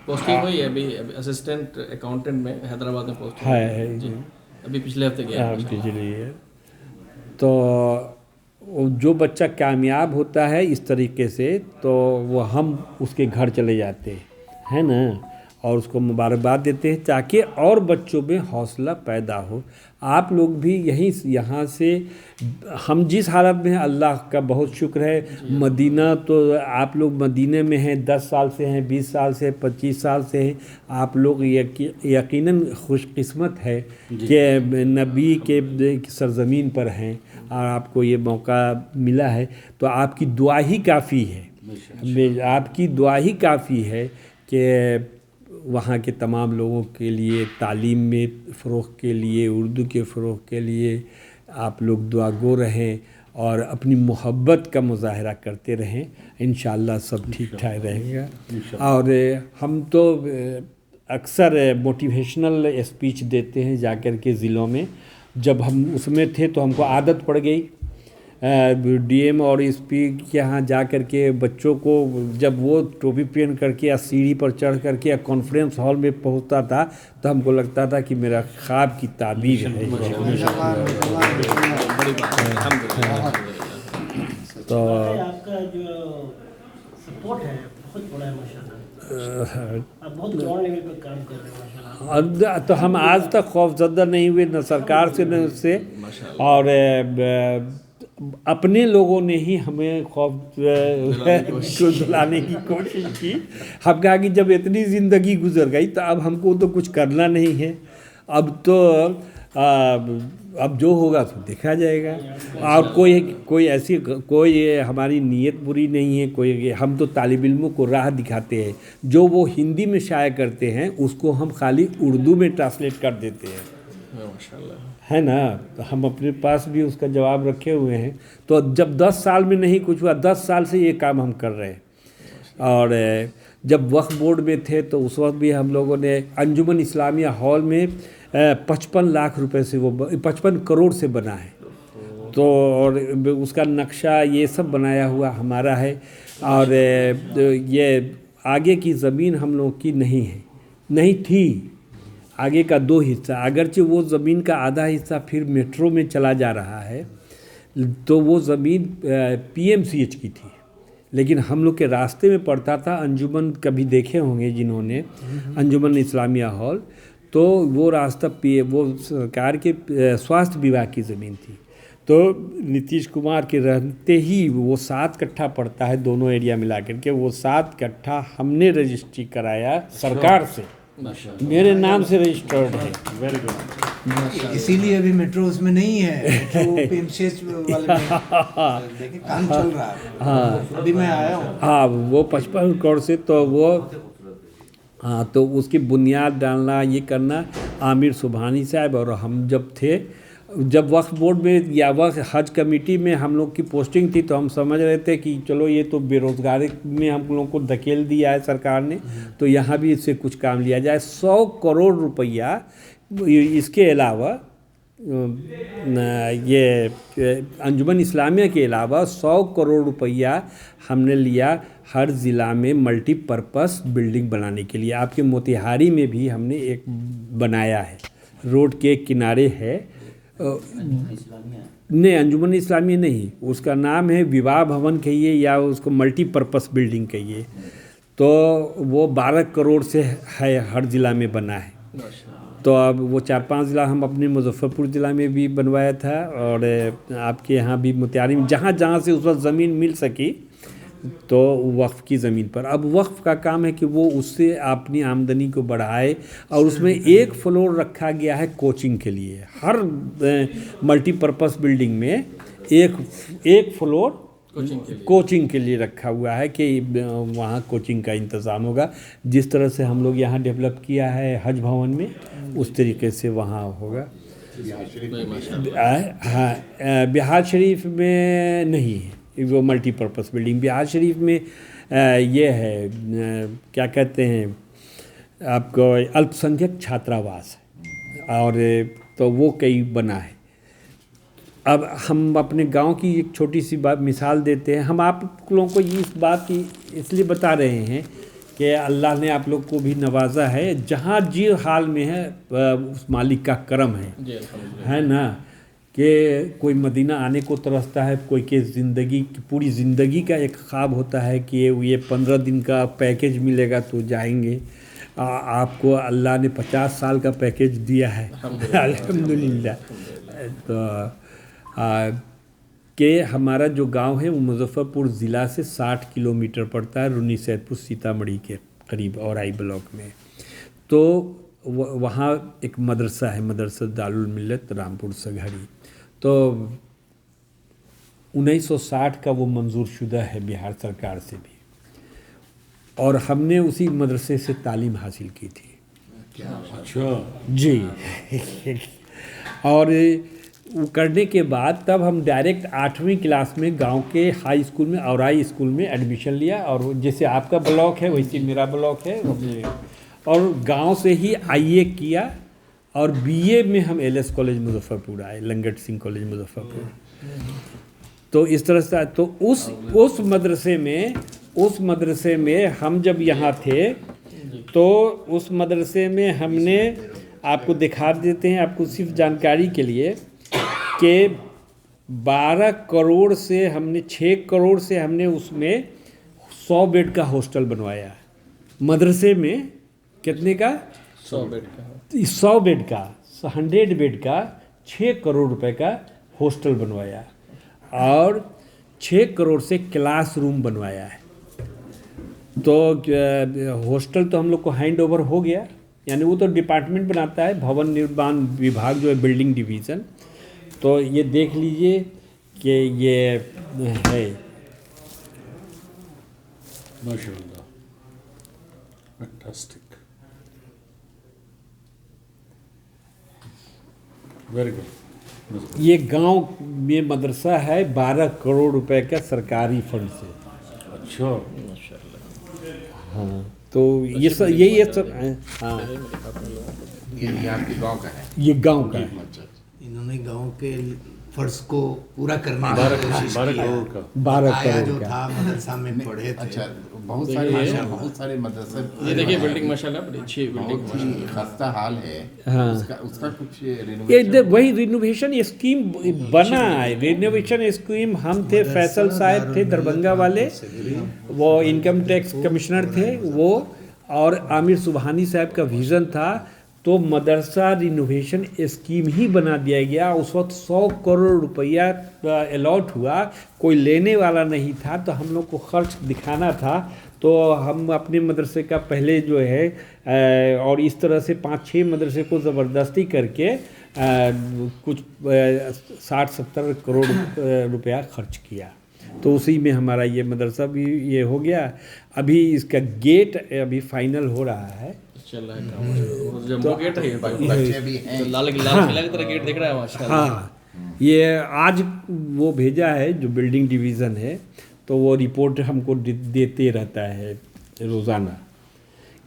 پوسٹنگ ہوئی ہے ابھی اسسٹنٹ اکاؤنٹنٹ میں حیدرآباد میں پوسٹ ہے جی، ابھی پچھلے ہفتے گیا پچھلی ہے۔ تو جو بچہ کامیاب ہوتا ہے اس طریقے سے تو وہ ہم اس کے گھر چلے جاتے ہیں نا، اور اس کو مبارکباد دیتے ہیں تاکہ اور بچوں میں حوصلہ پیدا ہو۔ آپ لوگ بھی یہاں سے ہم جس حالت میں ہیں، اللہ کا بہت شکر ہے، مدینہ تو آپ لوگ مدینہ میں ہیں، 10 سال سے ہیں، 20 سال سے، 25 سال سے ہیں، آپ لوگ یقیناً خوش قسمت ہے کہ نبی کے سرزمین پر ہیں اور آپ کو یہ موقع ملا ہے، تو آپ کی دعا ہی کافی ہے، آپ کی دعا ہی کافی ہے کہ وہاں کے تمام لوگوں کے لیے تعلیم میں فروغ کے لیے، اردو کے فروغ کے لیے آپ لوگ دعا گو رہیں اور اپنی محبت کا مظاہرہ کرتے رہیں، انشاءاللہ سب ٹھیک ٹھاک رہے گا۔ اور ہم تو اکثر موٹیویشنل اسپیچ دیتے ہیں جا کر کے ضلعوں میں، جب ہم اس میں تھے تو ہم کو عادت پڑ گئی ڈی ایم اور ایس پی کے یہاں جا کر کے بچوں کو، جب وہ ٹوپی پہن کر کے یا سیڑھی پر چڑھ کر کے یا کانفرنس ہال میں پہنچتا تھا تو ہم کو لگتا تھا کہ میرا خواب کی تعبیر ہے۔ تو آپ کا جو سپورٹ ہے بہت بڑا ہے ماشاءاللہ، آپ بہت گراؤنڈ لیول پہ کام کر رہے ہیں ماشاءاللہ۔ تو ہم آج تک خوف زدہ نہیں ہوئے، نہ سرکار سے نہ اس سے، اور اپنے لوگوں نے ہی ہمیں خوف دلانے کی کوشش کی۔ ہم کہا کہ جب اتنی زندگی گزر گئی تو اب ہم کو تو کچھ کرنا نہیں ہے، اب جو ہوگا تو دیکھا جائے گا، اور کوئی ہماری نیت بری نہیں ہے، ہم تو طالب علموں کو راہ دکھاتے ہیں، جو وہ ہندی میں شائع کرتے ہیں اس کو ہم خالی اردو میں ٹرانسلیٹ کر دیتے ہیں، ہے نا، تو ہم اپنے پاس بھی اس کا جواب رکھے ہوئے ہیں۔ تو جب 10 سال میں نہیں کچھ ہوا، 10 سال سے یہ کام ہم کر رہے ہیں۔ اور جب وقف بورڈ میں تھے تو اس وقت بھی ہم لوگوں نے انجمن اسلامیہ ہال میں 55 لاکھ روپے سے، وہ 55 کروڑ سے بنا ہے، تو اور اس کا نقشہ یہ سب بنایا ہوا ہمارا ہے، اور یہ آگے کی زمین ہم لوگ کی نہیں تھی، آگے کا 2 حصہ، اگرچہ وہ زمین کا آدھا حصہ پھر میٹرو میں چلا جا رہا ہے، تو وہ زمین پی ایم سی ایچ کی تھی، لیکن ہم لوگ کے راستے میں پڑتا تھا انجمن، کبھی دیکھے ہوں گے جنہوں نے انجمن اسلامیہ ہال، تو وہ راستہ وہ سرکار کے سواستھ وبھاگ کی زمین تھی، تو نتیش کمار کے رہتے ہی وہ 7 کٹھا پڑتا ہے دونوں ایریا ملا کر کے، وہ 7 کٹھا ہم نے رجسٹری کرایا سرکار سے، میرے نام سے رجسٹرڈ ہے۔ ویری گڈ، اسی لیے ابھی میٹرو اس میں نہیں ہے، کام چل رہا ہے، ہاں ابھی میں آیا ہوں، ہاں وہ 55 کروڑ سے، تو وہ ہاں تو اس کی بنیاد ڈالنا، یہ کرنا عامر سبحانی صاحب، اور ہم جب وقف بورڈ میں یا وقف حج کمیٹی میں ہم لوگ کی پوسٹنگ تھی تو ہم سمجھ رہے تھے کہ چلو یہ تو بے روزگاری میں ہم لوگوں کو دھکیل دیا ہے سرکار نے، تو یہاں بھی اس سے کچھ کام لیا جائے۔ 100 کروڑ روپیہ اس کے علاوہ، یہ انجمن اسلامیہ کے علاوہ 100 کروڑ روپیہ ہم نے لیا ہر ضلع میں ملٹی پرپس بلڈنگ بنانے کے لیے۔ آپ کے موتیہاری میں بھی ہم نے ایک بنایا ہے، روڈ کے کنارے ہے، نہیں انجمن اسلامیہ نہیں، اس کا نام ہے وواہ بھون کہیے یا اس کو ملٹی پرپس بلڈنگ کہیے، تو وہ 12 کروڑ سے ہے، ہر ضلع میں بنا ہے۔ تو اب وہ 4-5 ضلع ہم اپنے مظفر پور ضلع میں بھی بنوایا تھا، اور آپ کے یہاں بھی موتیہاری میں جہاں جہاں سے اس وقت زمین مل سکی تو وقف کی زمین پر. اب وقف کا کام ہے کہ وہ اس سے اپنی آمدنی کو بڑھائے اور اس میں ایک فلور رکھا گیا ہے کوچنگ کے لیے. ہر ملٹی پرپس بلڈنگ میں ایک فلور کوچنگ کے لیے رکھا ہوا ہے کہ وہاں کوچنگ کا انتظام ہوگا. جس طرح سے ہم لوگ یہاں ڈیولپ کیا ہے حج بھون میں اس طریقے سے وہاں ہوگا. ہاں بہار شریف میں نہیں ہے وہ ملٹی پرپس بلڈنگ. بہار شریف میں یہ ہے کیا کہتے ہیں آپ کو الپ سنکھیک چھاتراواس ہے اور تو وہ کئی بنا ہے. اب ہم اپنے گاؤں کی ایک چھوٹی سی بات مثال دیتے ہیں. ہم آپ لوگوں کو اس بات کی اس لیے بتا رہے ہیں کہ اللہ نے آپ لوگ کو بھی نوازا ہے. جہاں جی حال میں ہے اس مالک کا کرم ہے نا کہ کوئی مدینہ آنے کو ترستا ہے, کوئی کہ زندگی پوری زندگی کا ایک خواب ہوتا ہے کہ یہ 15 دن کا پیکیج ملے گا تو جائیں گے. آپ کو اللہ نے 50 سال کا پیکیج دیا ہے الحمدللہ. تو کہ ہمارا جو گاؤں ہے وہ مظفر پور ضلع سے 60 کلومیٹر پڑتا ہے, رونی سید پور سیتامڑھی کے قریب اورائی بلاک میں. تو وہاں ایک مدرسہ ہے, مدرسہ دارالملت رامپور سگھڑی. تو 1960 کا وہ منظور شدہ ہے بہار سرکار سے بھی, اور ہم نے اسی مدرسے سے تعلیم حاصل کی تھی. اچھا جی اور وہ کرنے کے بعد تب ہم ڈائریکٹ 8ویں کلاس میں گاؤں کے ہائی اسکول میں اورائی اسکول میں ایڈمیشن لیا. اور جیسے آپ کا بلاک ہے ویسے میرا بلاک ہے, اور گاؤں سے ہی IA کیا. اور BA میں ہم LS کالج مظفر پور آئے, لنگٹ سنگھ کالج مظفر پور. تو اس طرح سے تو اس مدرسے میں ہم جب یہاں تھے تو اس مدرسے میں ہم نے آپ کو دکھا دیتے ہیں آپ کو صرف جانکاری کے لیے کہ 12 کروڑ سے ہم نے 6 کروڑ سے ہم نے اس میں 100 بیڈ کا ہاسٹل بنوایا. مدرسے میں کتنے کا 100 بیڈ کا 100 بیڈ کا 6 کروڑ روپے کا ہاسٹل بنوایا اور 6 کروڑ سے کلاس روم بنوایا ہے. تو ہاسٹل تو ہم لوگ کو ہینڈ اوور ہو گیا, یعنی وہ تو ڈپارٹمنٹ بناتا ہے, بھون نرمان وبھاگ جو ہے بلڈنگ ڈویژن. تو یہ دیکھ لیجئے کہ یہ ہے ماشاء اللہ فینٹاسٹک ویری گڈ. یہ گاؤں میں مدرسہ ہے 12 کروڑ روپے کا سرکاری فنڈ سے. اچھا ہاں تو یہی سب ہاں یہ آپ کے گاؤں کا ہے, یہ گاؤں کا ہے. انہوں نے گاؤں کے فرض کو پورا کرنے کی 12 کوشش کروڑ کا 12 آیا کروڑ جو کا. تھا مدرسہ میں پڑھے تھے. اچھا بہت سارے مدرسے یہ دیکھیے بلڈنگ ماشاءاللہ بڑی اچھی بلڈنگ بہت خستہ حال ہے. ہاں اس کا کچھ یہ وہی رینوویشن اسکیم بنا ہے. رینوویشن اسکیم ہم تھے, فیصل صاحب تھے دربھنگہ والے, وہ انکم ٹیکس کمشنر تھے وہ, اور عامر سبحانی صاحب کا ویژن تھا. تو مدرسہ رینوویشن اسکیم ہی بنا دیا گیا. اس وقت 100 کروڑ روپیہ الاٹ ہوا, کوئی لینے والا نہیں تھا, تو ہم لوگ کو خرچ دکھانا تھا. تو ہم اپنے مدرسے کا پہلے جو ہے اور اس طرح سے 5-6 مدرسے کو زبردستی کر کے کچھ 60-70 کروڑ روپیہ خرچ کیا. تو اسی میں ہمارا یہ مدرسہ بھی یہ ہو گیا. ابھی اس کا گیٹ ابھی فائنل ہو رہا ہے. ہاں یہ آج وہ بھیجا ہے جو بلڈنگ ڈویژن ہے, تو وہ رپورٹ ہم کو دیتے رہتا ہے روزانہ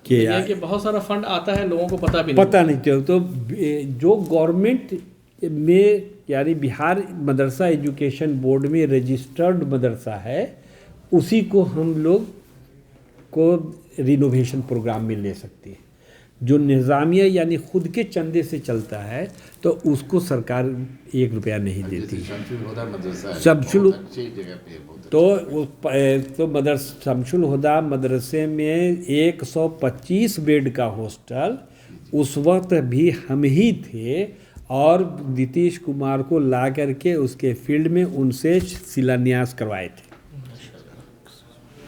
کہ بہت سارا فنڈ آتا ہے, لوگوں کو پتہ نہیں چلتا. تو جو گورنمنٹ میں یعنی بہار مدرسہ ایجوکیشن بورڈ میں رجسٹرڈ مدرسہ ہے, اسی کو ہم لوگ کو رینوویشن پروگرام میں لے سکتے ہیں. جو نظامیہ یعنی خود کے چندے سے چلتا ہے تو اس کو سرکار 1 روپیہ نہیں دیتی. شمس الہدیٰ مدرسے میں 125 بیڈ کا ہاسٹل اس وقت بھی ہم ہی تھے, اور نتیش کمار کو لا کر کے اس کے فیلڈ میں ان سے شلانیاس کروائے تھے.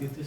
30-30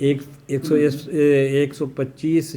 125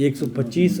125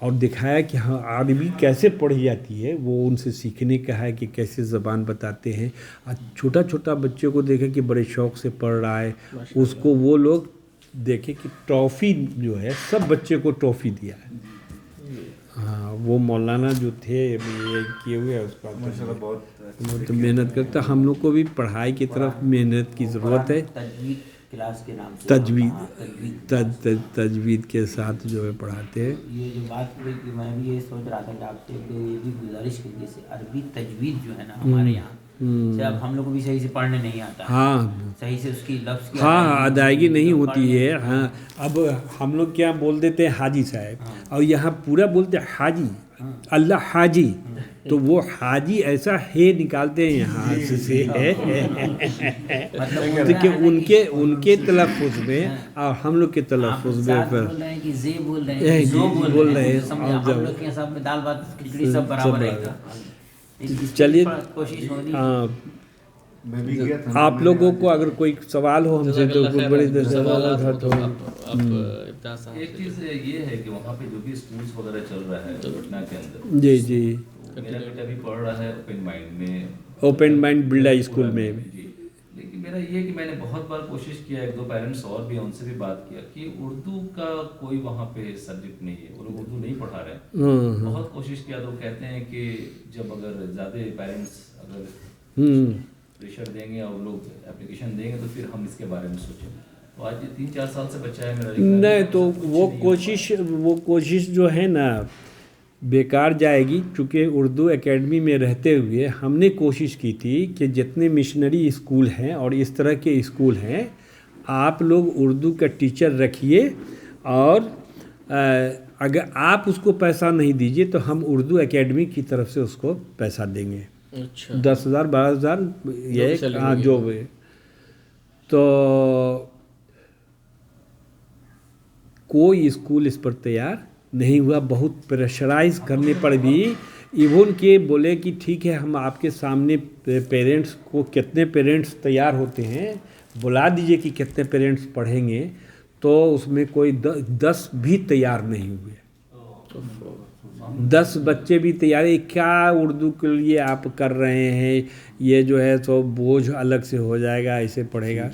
اور دکھایا کہ ہاں عربی کیسے پڑھی جاتی ہے، وہ ان سے سیکھنے کا ہے کہ کیسے زبان بتاتے ہیں. چھوٹا چھوٹا بچوں کو دیکھیں کہ بڑے شوق سے پڑھ رہا ہے، اس کو وہ لوگ دیکھیں کہ ٹرافی جو ہے سب بچے کو ٹرافی دیا ہے. ہاں وہ مولانا جو تھے یہ کیے ہوئے اس کا بہت محنت کرتا. ہم لوگ کو بھی پڑھائی کی طرف محنت کی ضرورت ہے. کلاس کے نام سے تجوید کے ساتھ جو ہے پڑھاتے ہیں. یہ جو بات ہوئی کہ میں بھی یہ سوچ رہا تھا کہ آپ سے یہ بھی گزارش کی جیسے عربی تجوید جو ہے نا ہمارے یہاں سے اب ہم لوگ کو بھی صحیح سے پڑھنے نہیں آتا ہے. ہاں صحیح سے اس کی لفظ کی ادائیگی نہیں ہوتی ہے. ہاں اب ہم لوگ کیا بول دیتے ہیں حاجی صاحب، اور یہاں پورا بولتے ہیں حاجی، اللہ حاجی. تو وہ حاجی ایسا ہے نکالتے ہیں یہاں سے کہ ان کے تلفظ میں اور ہم لوگ کے تلفظ میں بول رہے ہیں کہ زی بول رہے ہیں، زو بول رہے ہیں. ہم لوگ کے سب میں دال بات کھچڑی سب برابر رہے گا. چلیے کوشش ہونی. آپ لوگوں کو اگر کوئی سوال ہو ہم سے تو بڑی ایک چیز یہ ہے کہ وہاں پہ جو بھی اسکولس وغیرہ چل رہا ہے پٹنہ کے اندر، جی میرا بیٹا بھی پڑھ رہا ہے اوپن مائنڈ میں، اوپن مائنڈ بلڈا اسکول میں. جی لیکن میرا یہ ہے کہ میں نے بہت بار کوشش کیا، ایک دو پیرنٹس اور بھی ان سے بھی بات کیا کہ اردو کا کوئی وہاں پہ سبجیکٹ نہیں ہے، وہ لوگ اردو نہیں پڑھا رہے ہیں. بہت کوشش کیا تو کہتے ہیں کہ جب اگر زیادہ پیرنٹس اگر پریشر دیں گے اور لوگ اپلیکیشن دیں گے تو پھر ہم اس کے بارے میں سوچیں. تو آج یہ 3-4 سال سے بچہ ہے میرا. نہیں تو وہ کوشش جو ہے نا بیکار جائے گی. چونکہ اردو اکیڈمی میں رہتے ہوئے ہم نے کوشش کی تھی کہ جتنے مشنری اسکول ہیں اور اس طرح کے اسکول ہیں آپ لوگ اردو کا ٹیچر رکھیے، اور اگر آپ اس کو پیسہ نہیں دیجیے تو ہم اردو اکیڈمی کی طرف سے اس کو پیسہ دیں گے. 10,000 12,000 یہ جو بھی. تو کوئی اسکول اس پر تیار نہیں ہوا. بہت پریشرائز کرنے پر بھی ایون کہ بولے کہ ٹھیک ہے ہم آپ کے سامنے پیرنٹس کو، کتنے پیرنٹس تیار ہوتے ہیں بلا دیجئے کہ کتنے پیرنٹس پڑھیں گے، تو اس میں کوئی 10 بھی تیار نہیں ہوئے. 10 بچے بھی تیار ہے. کیا اردو کے لیے آپ کر رہے ہیں، یہ جو ہے تو بوجھ الگ سے ہو جائے گا، ایسے پڑھے گا.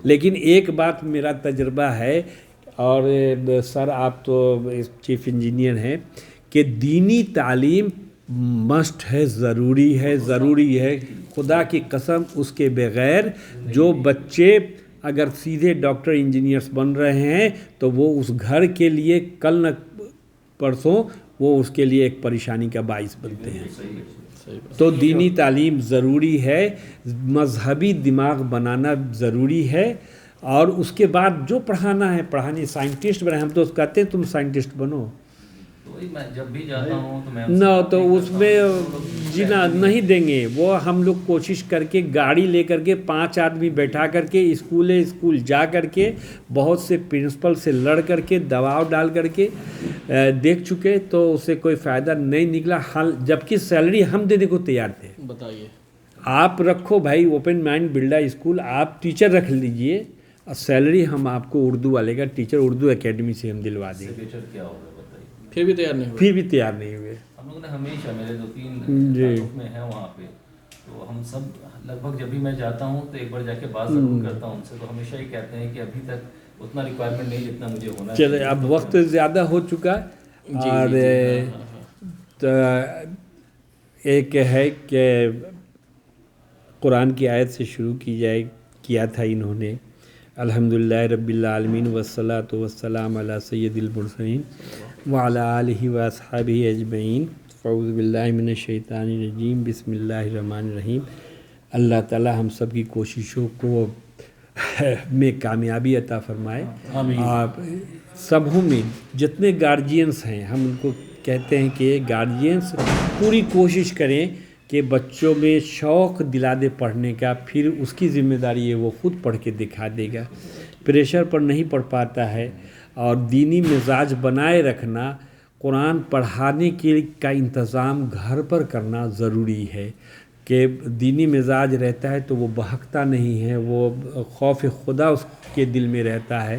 لیکن ایک بات میرا تجربہ ہے، اور سر آپ تو چیف انجینئر ہیں، کہ دینی تعلیم مسٹ ہے، ضروری ہے. خدا کی قسم اس کے بغیر جو بچے اگر سیدھے ڈاکٹر انجینئرس بن رہے ہیں تو وہ اس گھر کے لیے کل نہ پرسوں وہ اس کے لیے ایک پریشانی کا باعث بنتے ہیں. تو دینی تعلیم ضروری ہے، مذہبی دماغ بنانا ضروری ہے، اور اس کے بعد جو پڑھانا ہے پڑھانے. سائنٹسٹ بنے، ہم تو کہتے ہیں تم سائنٹسٹ بنو. میں جب بھی جاتا ہوں تو میں نہ تو اس میں جینا نہیں دیں گے. وہ ہم لوگ کوشش کر کے گاڑی لے کر کے 5 آدمی بیٹھا کر کے اسکول جا کر کے بہت سے پرنسپل سے لڑ کر کے دباؤ ڈال کر کے دیکھ چکے، تو اسے کوئی فائدہ نہیں نکلا. جبکہ سیلری ہم دینے کو تیار تھے. بتائیے آپ رکھو بھائی اوپن مائنڈ بلڈا اسکول، آپ ٹیچر رکھ لیجئے، اور سیلری ہم آپ کو اردو والے کا ٹیچر اردو اکیڈمی سے ہم دلوا دیں گے. کیا ہوگا بتائیے. پھر بھی تیار نہیں ہوئے. پھر بھی تیار نہیں ہوئے. ہم لوگوں نے ہمیشہ، میرے 2-3 میں ہیں وہاں پہ، تو ہم سب لگ بھگ جب بھی میں جاتا ہوں تو ایک بار جا کے بات ضرور کرتا ہوں ان سے. تو ہمیشہ یہ کہتے ہیں کہ ابھی تک اتنا ریکوائرمنٹ نہیں جتنا مجھے ہونا ہے. چلے اب وقت زیادہ ہو چکا، اور ایک ہے کہ قرآن کی آیت سے شروع کیا تھا انہوں نے. الحمدللہ رب العالمین والصلاۃ والسلام علی سید المرسلین وعلی آلہ واصحابہ اجمعین. اعوذ باللہ من الشیطان الرجیم. بسم اللہ الرحمن الرحیم. اللہ تعالی ہم سب کی کوششوں کو میں کامیابی عطا فرمائے. آپ سبوں میں جتنے گارجینس ہیں ہم ان کو کہتے ہیں کہ گارجینس پوری کوشش کریں کہ بچوں میں شوق دلا دے پڑھنے کا. پھر اس کی ذمہ داری ہے وہ خود پڑھ کے دکھا دے گا. پریشر پر نہیں پڑھ پاتا ہے. اور دینی مزاج بنائے رکھنا، قرآن پڑھانے کا انتظام گھر پر کرنا ضروری ہے. کہ دینی مزاج رہتا ہے تو وہ بہکتا نہیں ہے، وہ خوف خدا اس کے دل میں رہتا ہے.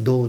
2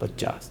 50।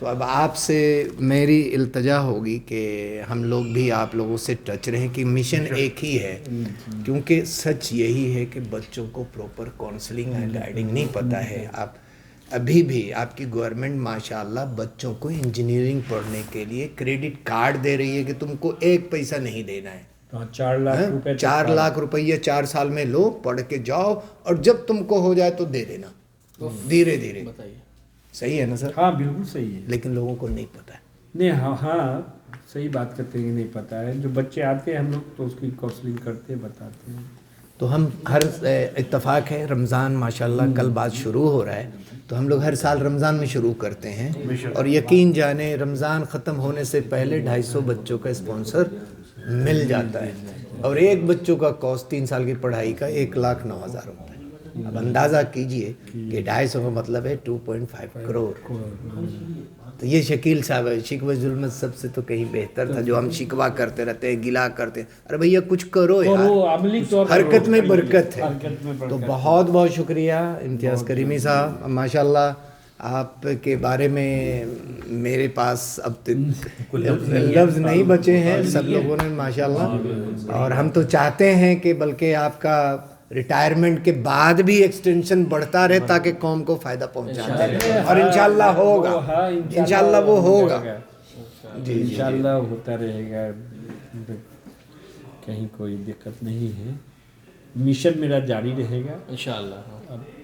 تو اب آپ سے میری التجا ہوگی کہ ہم لوگ بھی آپ لوگوں سے ٹچ رہیں کہ مشن ایک ہی ہے، کیونکہ سچ یہی ہے کہ بچوں کو پراپر کاؤنسلنگ اینڈ گائیڈنگ نہیں پتہ ہے. آپ ابھی بھی آپ کی گورنمنٹ ماشاءاللہ بچوں کو انجینئرنگ پڑھنے کے لیے کریڈٹ کارڈ دے رہی ہے کہ تم کو 1 پیسہ نہیں دینا ہے. 4 لاکھ روپیہ 4 سال میں لو، پڑھ کے جاؤ، اور جب تم کو ہو جائے تو دے دینا دھیرے دھیرے. صحیح ہے نا سر؟ ہاں بالکل صحیح ہے. لیکن لوگوں کو نہیں پتہ ہے. نہیں ہاں صحیح بات کرتے ہیں، نہیں پتہ ہے. جو بچے آتے ہیں ہم لوگ تو اس کی کاؤنسلنگ کرتے ہیں، بتاتے ہیں. تو ہم ہر اتفاق ہے رمضان ماشاءاللہ کل بعد شروع ہو رہا ہے، تو ہم لوگ ہر سال رمضان میں شروع کرتے ہیں، اور یقین جانے رمضان ختم ہونے سے پہلے 250 بچوں کا اسپانسر مل جاتا ہے، اور ایک بچوں کا کاسٹ 3 سال کی پڑھائی کا 1,09,000 روپے. اب اندازہ کیجئے کہ 250 کا مطلب ہے 2.5 کروڑ. تو یہ شکیل صاحب ہے، شکوہ ظلمت سب سے تو کہیں بہتر تھا، جو ہم شکوہ کرتے رہتے ہیں، گلا کرتے ہیں. ارے بھیا کچھ کرو یار، حرکت میں برکت ہے. تو بہت بہت شکریہ امتیاز کریمی صاحب. ماشاءاللہ آپ کے بارے میں میرے پاس اب تک لفظ نہیں بچے ہیں، سب لوگوں نے ماشاءاللہ. اور ہم تو چاہتے ہیں کہ بلکہ آپ کا ریٹائرمنٹ کے بعد بھی ایکسٹینشن بڑھتا رہے تاکہ قوم کو فائدہ پہنچاتا رہے، اور انشاءاللہ ہوگا، انشاءاللہ وہ ہوگا. جی انشاءاللہ ہوتا رہے گا، کہیں کوئی دقت نہیں ہے. مشن میرا جاری رہے گا انشاءاللہ.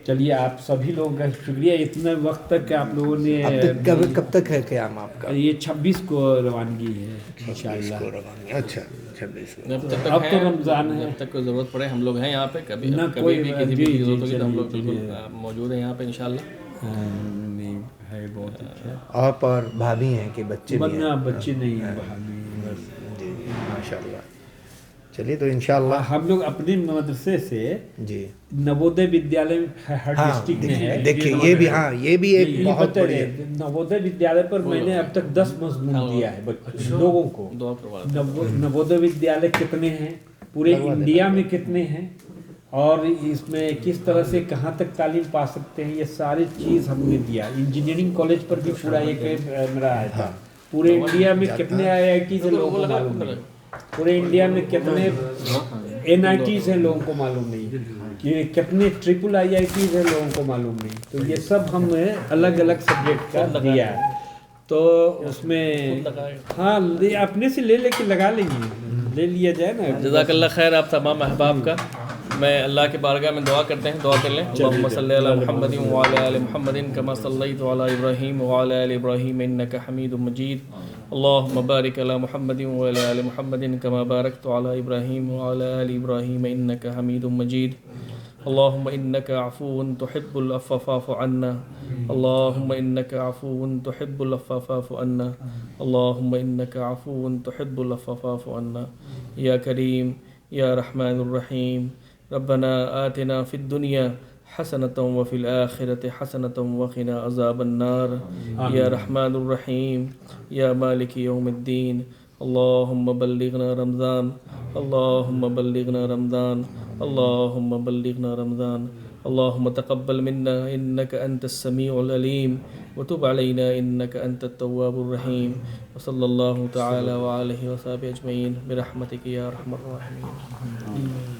چلیے آپ سبھی لوگوں کا شکریہ اتنے وقت تک کہ آپ لوگوں نے. کب تک ہے قیام آپ کا؟ یہ 26 کو روانگی ہے انشاءاللہ. اچھا 26 کو. اب تو رمضان ہے، جب تک کوئی ضرورت پڑے ہم لوگ ہیں یہاں پہ، کبھی بھی کسی بھی چیز ہوگی تو ہم لوگ بالکل موجود ہیں یہاں پہ انشاءاللہ. نہیں ہے بہت اچھا. آپ اور بھابھی ہیں کہ بچے بھی ہیں؟ بچے نہیں ہیں، بھابھی بس. جی ماشاءاللہ. چلیے تو انشاءاللہ ہم لوگ اپنے مدرسے سے جی نوودے ودیالیہ ہر ڈسٹرکٹ میں ہے. دیکھیے یہ بھی ایک بہت بڑی نوودے ودیالیہ پر میں نے اب تک 10 مضمون دیا ہے لوگوں کو. نوودے ودیالیہ کتنے ہیں پورے انڈیا میں، کتنے ہیں، اور اس میں کس طرح سے کہاں تک تعلیم پا سکتے ہیں، یہ ساری چیز ہم نے دیا. انجینئرنگ کالج پر بھی پورا ایک میرا آیا تھا. پورے انڈیا میں کتنے IIT سے لوگوں کو معلوم نہیں، پورے انڈیا میں کتنے NITs ہیں لوگوں کو معلوم نہیں، کہ کتنے IITs ہیں لوگوں کو معلوم نہیں. تو یہ سب ہم نے الگ الگ سبجیکٹ کا دیا ہے. تو اس میں ہاں اپنے سے لے کے لگا لیں گے، لے لیا جائے نا. جزاک اللہ خیر آپ تمام احباب کا. میں اللہ کے بارگاہ میں دعا کرتے ہیں، دعا کر لیں. اللہم صلی علی محمد وعلی آل محمد کما صلیت علی ابراہیم وعلی آل ابراہیم انک حمید مجید. اللہم بارک علی محمد وعلی آل محمد کما بارکت علی ابراہیم وعلی آل ابراہیم انک حمید مجید. اللہم انک عفو تحب العفو فاعف عنا. اللہم انک عفو تحب العفو فاعف عنا. اللہم انک عفو تحب العفو فاعف عنا. یا کریم یا رحمن الرحیم. ربنا آتنا فی الدنیا حسنة وفی الآخرة حسنة وقنا عذاب النار. یا رحمن الرحیم یا مالک یوم الدین. اللہم بلغنا رمضان، اللہم بلغنا رمضان، اللہم بلغنا رمضان. اللہم تقبل منا انک انت السمیع العلیم وتب علینا انک انت التواب الرحیم. وصلی اللہ تعالی وآلہ وصحبہ اجمعین برحمتک یا ارحم الراحمین.